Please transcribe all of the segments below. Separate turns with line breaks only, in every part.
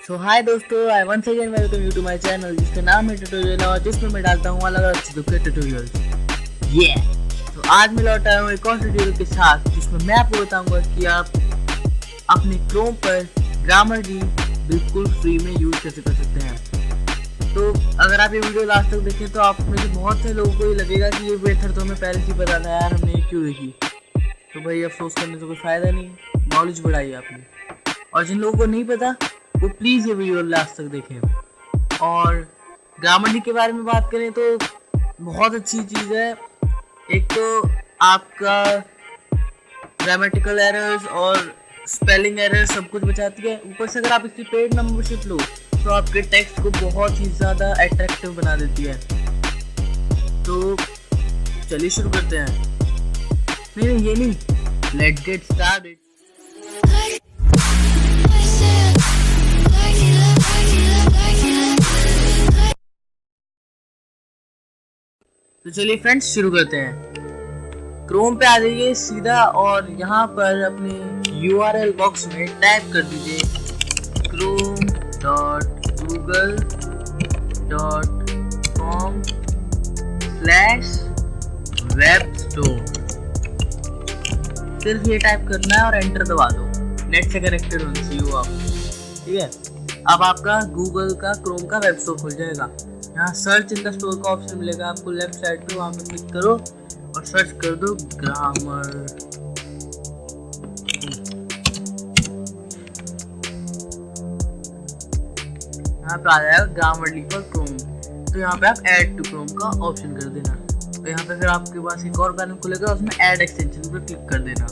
सो hi दोस्तों, I once again welcome you to my channel जिसका नाम है ट्यूटोरियल और जिसमें मैं डालता हूँ अलग अलग चीज़ों के ट्यूटोरियल्स। तो आज मैं लौट आया हूँ एक और ट्यूटोरियल के साथ जिसमें मैं आपको बताऊंगा कि आप अपने क्रोम पर ग्रामरली बिल्कुल फ्री में यूज कैसे कर सकते हैं। तो अगर आप ये वीडियो लास्ट तक देखें तो आप में से बहुत से लोगों को ये लगेगा कि ये मेथड तो हमें पहले से ही पता था यार, हमने ये क्यों देखी। तो भाई अफसोस करने से कोई फ़ायदा नहीं, नॉलेज बढ़ाइए आपने। और जिन लोगों को नहीं पता वो प्लीज़ ये वीडियो लास्ट तक देखें। और ग्रामरली के बारे में बात करें तो बहुत अच्छी चीज़ है। एक तो आपका ग्रामेटिकल एरर्स और स्पेलिंग एरर्स सब कुछ बचाती है। ऊपर से अगर आप इसकी पेड मेंबरशिप लो तो आपके टेक्स्ट को बहुत ही ज़्यादा अट्रैक्टिव बना देती है। तो चलिए शुरू करते हैं। नहीं ये नहीं, लेट्स गेट स्टार्टेड। तो चलिए फ्रेंड्स शुरू करते हैं। क्रोम पे आ जाइए सीधा और यहाँ पर अपने URL बॉक्स में टाइप कर दीजिए chrome.google.com/webstore। सिर्फ ये टाइप करना है और एंटर दबा दो। नेट से कनेक्टेड होना चाहिए आप, ठीक है। अब आपका गूगल का क्रोम का वेब स्टोर खुल जाएगा। यहाँ सर्च इन द स्टोर का ऑप्शन मिलेगा आपको लेफ्ट साइड पे, वहाँ पे क्लिक करो और सर्च कर दो ग्रामर। यहाँ पे आ जाएगा ग्रामरली फॉर क्रोम। तो यहाँ पे आप ऐड टू क्रोम का ऑप्शन कर देना। तो यहाँ पे फिर आपके पास एक और पैनल खुलेगा, उसमें ऐड एक्सटेंशन पे क्लिक कर देना।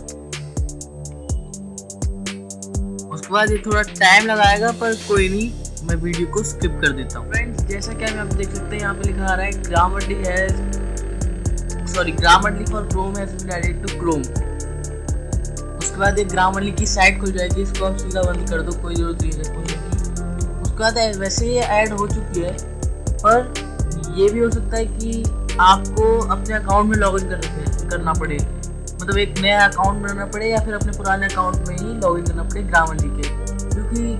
उसके बाद ये थोड़ा टाइम लगाएगा पर कोई नहीं, मैं वीडियो को स्किप कर देता हूँ। फ्रेंड्स जैसा कि आप देख सकते हैं यहाँ पे लिखा आ रहा है Grammarly for Chrome has been added to Chrome. उसके बाद एक ग्रामरली की साइट खुल जाएगी, इसको आप सीधा बंद कर दो, कोई जरूरत नहीं है खोलने की। उसके बाद वैसे ये ऐड हो चुकी है, पर ये भी हो सकता है कि आपको अपने अकाउंट में लॉगिन करना पड़े, मतलब एक नया अकाउंट बनाना पड़े या फिर अपने पुराने अकाउंट में ही लॉगिन करना पड़े ग्रामरली के। क्योंकि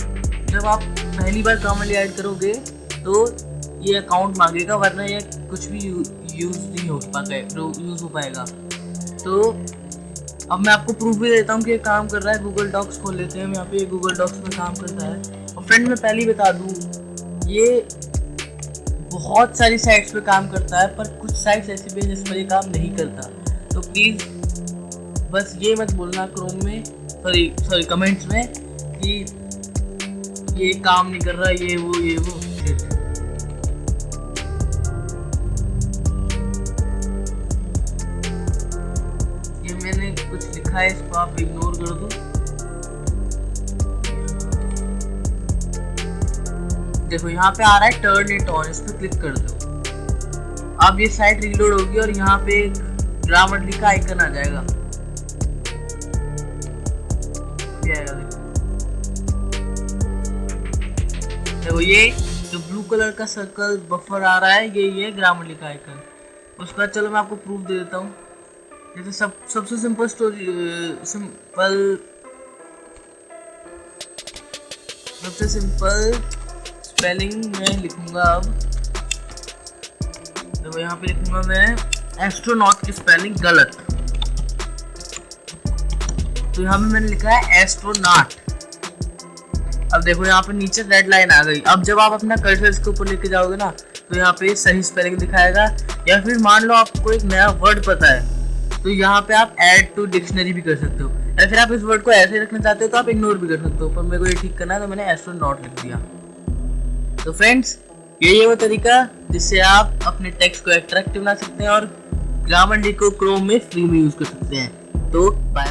जब आप पहली बार ग्रामरली ऐड करोगे तो ये अकाउंट मांगेगा, वरना ये कुछ भी यूज़ नहीं हो पाएगा। तो अब मैं आपको प्रूफ भी देता हूँ कि ये काम कर रहा है। गूगल डॉक्स खोल लेते हैं, यहाँ पे ये गूगल डॉक्स में काम करता है। और फ्रेंड मैं पहले ही बता दूँ, ये बहुत सारी साइट्स पे काम करता है, पर कुछ साइट्स ऐसी भी हैं जिस पर ये काम नहीं करता। तो प्लीज़ बस ये मत बोलना क्रोम में, सॉरी कमेंट्स में कि ये काम नहीं कर रहा, ये वो। ये मैंने कुछ लिखा है, इसको आप इग्नोर कर दो। देखो यहाँ पे आ रहा है टर्न इट ऑन, इस पर क्लिक कर दो। अब ये साइट रीलोड होगी और यहाँ पे ग्रामरली का आइकन आ जाएगा। देखो ये जो ब्लू कलर का सर्कल बफर आ रहा है, ये ग्रामरली का आइकन। उसके बाद चलो मैं आपको प्रूफ दे देता हूँ। जैसे सबसे सिंपल स्पेलिंग में लिखूंगा। अब देखो यहाँ पे लिखूंगा मैं एस्ट्रोनॉट की स्पेलिंग गलत, तो यहाँ पे मैंने लिखा है एस्ट्रोनॉट। अब देखो यहाँ पे नीचे रेड लाइन आ गई। अब जब आप अपना कर्सर इसके ऊपर लेके जाओगे ना तो यहाँ पे सही स्पेलिंग दिखाएगा। या फिर मान लो आपको एक नया वर्ड पता है तो यहाँ पे आप ऐड टू डिक्शनरी भी कर सकते हो, या फिर आप इस वर्ड को ऐसे रखना चाहते हो तो आप इग्नोर भी कर सकते हो। पर मेरे को ये ठीक करना है तो मैंने एस्ट्रोनॉट लिख दिया। तो फ्रेंड्स ये वो तरीका जिससे आप अपने टेक्स्ट को अट्रैक्टिव बना सकते हैं और ग्रामरली को क्रोम में फ्री में यूज कर सकते हैं। तो बाय।